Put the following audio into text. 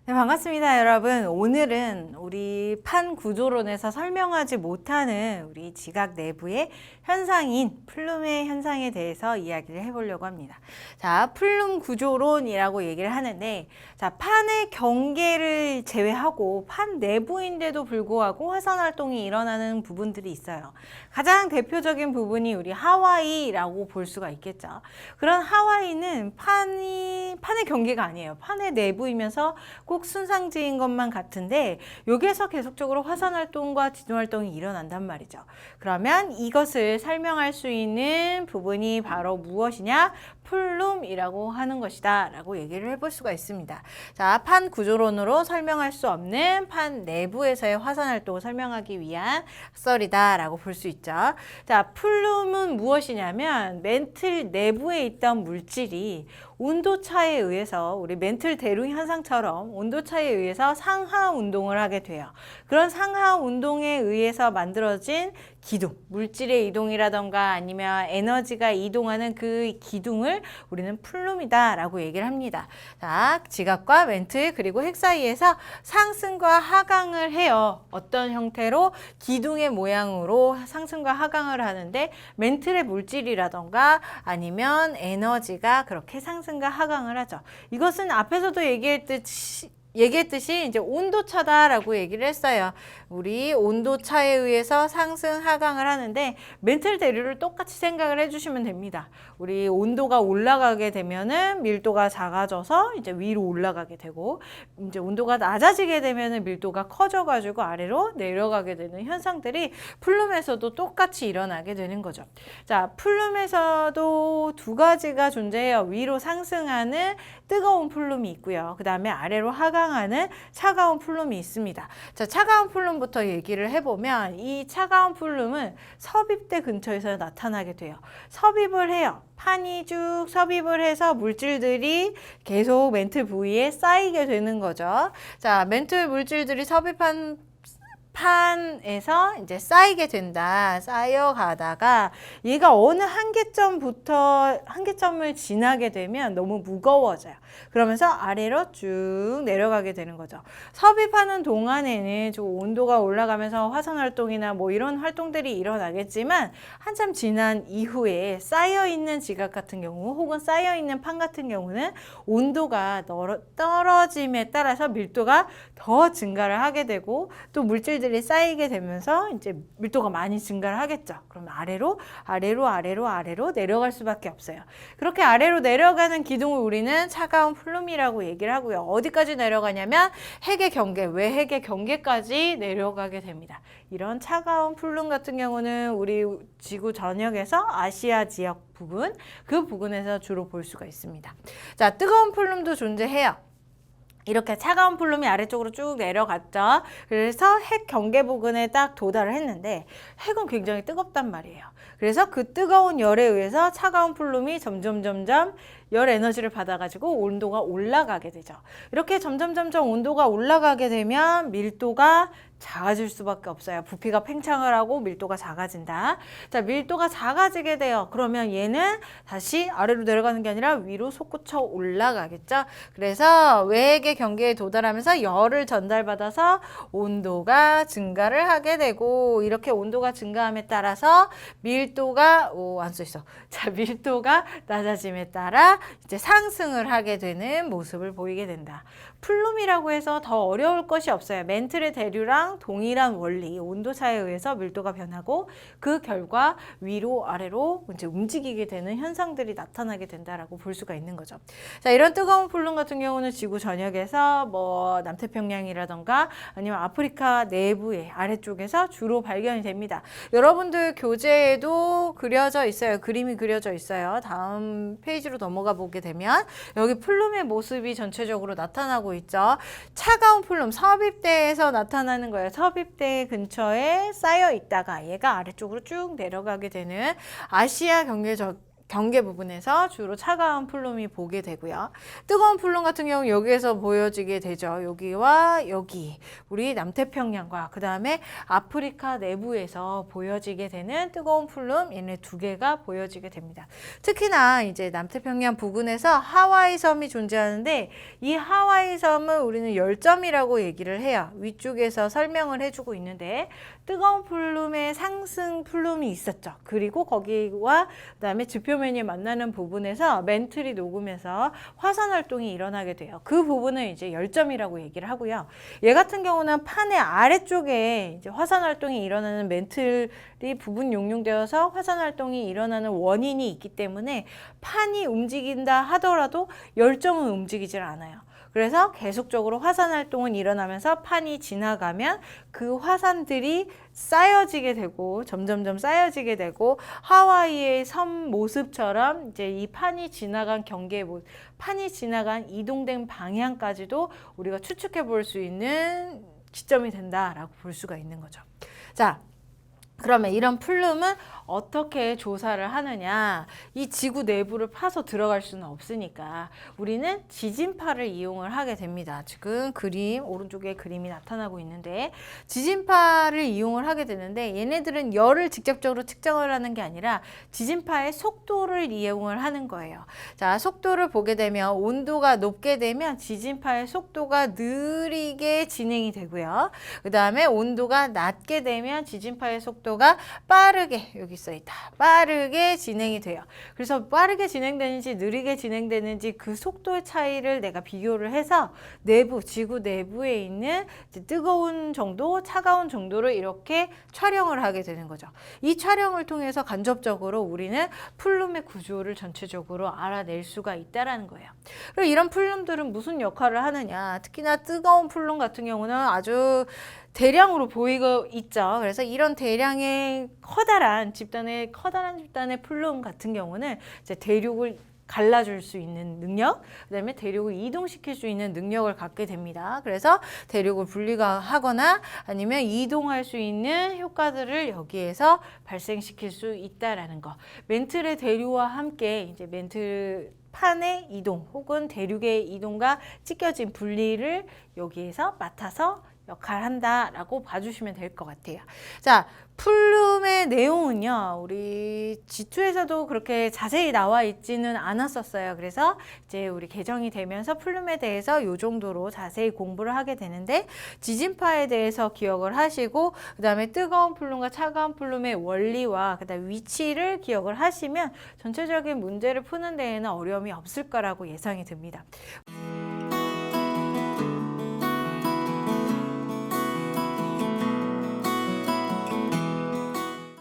네, 반갑습니다, 여러분. 오늘은 우리 판 구조론에서 설명하지 못하는 우리 지각 내부의 현상인 플룸의 현상에 대해서 이야기를 해보려고 합니다. 자, 플룸 구조론이라고 얘기를 하는데, 자, 판의 경계를 제외하고 판 내부인데도 불구하고 화산 활동이 일어나는 부분들이 있어요. 가장 대표적인 부분이 우리 하와이라고 볼 수가 있겠죠. 그런 하와이는 판의 경계가 아니에요. 판의 내부이면서 꼭 순상지인 것만 같은데 여기에서 계속적으로 화산 활동과 지진 활동이 일어난단 말이죠. 그러면 이것을 설명할 수 있는 부분이 바로 무엇이냐? 플룸이라고 하는 것이다 라고 얘기를 해볼 수가 있습니다. 자, 판 구조론으로 설명할 수 없는 판 내부에서의 화산 활동을 설명하기 위한 학설이다 라고 볼 수 있죠. 자, 플룸은 무엇이냐면 멘틀 내부에 있던 물질이 온도차에 의해서 우리 멘틀 대류 현상처럼 온도차에 의해서 상하 운동을 하게 돼요. 그런 상하 운동에 의해서 만들어진 기둥, 물질의 이동이라던가 아니면 에너지가 이동하는 그 기둥을 우리는 플룸이다 라고 얘기를 합니다. 자, 지각과 멘틀 그리고 핵 사이에서 상승과 하강을 해요. 어떤 형태로? 기둥의 모양으로 상승과 하강을 하는데 멘틀의 물질이라던가 아니면 에너지가 그렇게 상승과 하강을 하죠. 이것은 앞에서도 얘기했듯이 이제 온도차다라고 얘기를 했어요. 우리 온도차에 의해서 상승, 하강을 하는데 멘틀 대류를 똑같이 생각을 해주시면 됩니다. 우리 온도가 올라가게 되면은 밀도가 작아져서 이제 위로 올라가게 되고 이제 온도가 낮아지게 되면은 밀도가 커져가지고 아래로 내려가게 되는 현상들이 플룸에서도 똑같이 일어나게 되는 거죠. 자, 플룸에서도 두 가지가 존재해요. 위로 상승하는 뜨거운 플룸이 있고요. 그 다음에 아래로 하강하는 차가운 플룸이 있습니다. 자, 차가운 플룸부터 얘기를 해보면 이 차가운 플룸은 섭입대 근처에서 나타나게 돼요. 섭입을 해요. 판이 쭉 섭입을 해서 물질들이 계속 멘틀 부위에 쌓이게 되는 거죠. 자, 멘틀 물질들이 섭입한 판에서 이제 쌓이게 된다. 쌓여가다가 얘가 어느 한계점을 지나게 되면 너무 무거워져요. 그러면서 아래로 쭉 내려가게 되는 거죠. 섭입하는 동안에는 좀 온도가 올라가면서 화산 활동이나 뭐 이런 활동들이 일어나겠지만 한참 지난 이후에 쌓여있는 지각 같은 경우 혹은 쌓여있는 판 같은 경우는 온도가 떨어짐에 따라서 밀도가 더 증가를 하게 되고 또 물질들이 쌓이게 되면서 이제 밀도가 많이 증가를 하겠죠. 그럼 아래로 내려갈 수밖에 없어요. 그렇게 아래로 내려가는 기둥을 우리는 차가운 플룸이라고 얘기를 하고요. 어디까지 내려가냐면 핵의 경계, 외핵의 경계까지 내려가게 됩니다. 이런 차가운 플룸 같은 경우는 우리 지구 전역에서 아시아 지역 부분, 그 부근에서 주로 볼 수가 있습니다. 자, 뜨거운 플룸도 존재해요. 이렇게 차가운 플룸이 아래쪽으로 쭉 내려갔죠. 그래서 핵 경계 부근에 딱 도달을 했는데 핵은 굉장히 뜨겁단 말이에요. 그래서 그 뜨거운 열에 의해서 차가운 플룸이 점점 열 에너지를 받아가지고 온도가 올라가게 되죠. 이렇게 점점 온도가 올라가게 되면 밀도가 작아질 수밖에 없어요. 부피가 팽창을 하고 밀도가 작아진다. 자, 밀도가 작아지게 돼요. 그러면 얘는 다시 아래로 내려가는 게 아니라 위로 솟구쳐 올라가겠죠. 그래서 외핵의 경계에 도달하면서 열을 전달받아서 온도가 증가를 하게 되고 이렇게 온도가 증가함에 따라서 밀도가 안 써있어. 자, 밀도가 낮아짐에 따라 이제 상승을 하게 되는 모습을 보이게 된다. 플룸이라고 해서 더 어려울 것이 없어요. 멘틀의 대류랑 동일한 원리, 온도차에 의해서 밀도가 변하고 그 결과 위로 아래로 이제 움직이게 되는 현상들이 나타나게 된다라고 볼 수가 있는 거죠. 자, 이런 뜨거운 플룸 같은 경우는 지구 전역에서 뭐 남태평양이라던가 아니면 아프리카 내부의 아래쪽에서 주로 발견이 됩니다. 여러분들 교재에도 그려져 있어요. 그림이 그려져 있어요. 다음 페이지로 넘어가 보게 되면 여기 플룸의 모습이 전체적으로 나타나고 있죠. 차가운 플룸, 섭입대에서 나타나는 거예요. 섭입대 근처에 쌓여 있다가 얘가 아래쪽으로 쭉 내려가게 되는 아시아 경계 부분에서 주로 차가운 플룸이 보게 되고요. 뜨거운 플룸 같은 경우는 여기에서 보여지게 되죠. 여기와 여기 우리 남태평양과 그 다음에 아프리카 내부에서 보여지게 되는 뜨거운 플룸 얘네 두 개가 보여지게 됩니다. 특히나 이제 남태평양 부근에서 하와이 섬이 존재하는데 이 하와이 섬은 우리는 열점이라고 얘기를 해요. 위쪽에서 설명을 해주고 있는데 뜨거운 플룸에 상승 플룸이 있었죠. 그리고 거기와 그다음에 지표면이 만나는 부분에서 멘틀이 녹으면서 화산 활동이 일어나게 돼요. 그 부분을 이제 열점이라고 얘기를 하고요. 얘 같은 경우는 판의 아래쪽에 이제 화산 활동이 일어나는 멘틀이 부분 용융되어서 화산 활동이 일어나는 원인이 있기 때문에 판이 움직인다 하더라도 열점은 움직이질 않아요. 그래서 계속적으로 화산 활동은 일어나면서 판이 지나가면 그 화산들이 쌓여지게 되고 점점점 쌓여지게 되고 하와이의 섬 모습처럼 이제 이 판이 지나간 판이 지나간 이동된 방향까지도 우리가 추측해 볼 수 있는 지점이 된다라고 볼 수가 있는 거죠. 자, 그러면 이런 플룸은 어떻게 조사를 하느냐? 이 지구 내부를 파서 들어갈 수는 없으니까 우리는 지진파를 이용을 하게 됩니다. 지금 오른쪽에 그림이 나타나고 있는데 지진파를 이용을 하게 되는데 얘네들은 열을 직접적으로 측정을 하는 게 아니라 지진파의 속도를 이용을 하는 거예요. 자, 속도를 보게 되면 온도가 높게 되면 지진파의 속도가 느리게 진행이 되고요. 그 다음에 온도가 낮게 되면 지진파의 속도가 빠르게 여기 써있다. 빠르게 진행이 돼요. 그래서 빠르게 진행되는지 느리게 진행되는지 그 속도의 차이를 내가 비교를 해서 지구 내부에 있는 뜨거운 정도, 차가운 정도를 이렇게 촬영을 하게 되는 거죠. 이 촬영을 통해서 간접적으로 우리는 플룸의 구조를 전체적으로 알아낼 수가 있다라는 거예요. 그리고 이런 플룸들은 무슨 역할을 하느냐? 특히나 뜨거운 플룸 같은 경우는 아주 대량으로 보이고 있죠. 그래서 이런 대량의 커다란 집단의 플룸 같은 경우는 이제 대륙을 갈라줄 수 있는 능력, 그다음에 대륙을 이동시킬 수 있는 능력을 갖게 됩니다. 그래서 대륙을 분리하거나 아니면 이동할 수 있는 효과들을 여기에서 발생시킬 수 있다라는 거. 멘틀의 대류와 함께 이제 멘틀 판의 이동 혹은 대륙의 이동과 찢겨진 분리를 여기에서 맡아서 역할한다라고 봐주시면 될 것 같아요. 자, 플룸의 내용은요, 우리 G2에서도 그렇게 자세히 나와 있지는 않았었어요. 그래서 이제 우리 개정이 되면서 플룸에 대해서 이 정도로 자세히 공부를 하게 되는데, 지진파에 대해서 기억을 하시고, 그 다음에 뜨거운 플룸과 차가운 플룸의 원리와 그 다음에 위치를 기억을 하시면 전체적인 문제를 푸는 데에는 어려움이 없을 거라고 예상이 듭니다.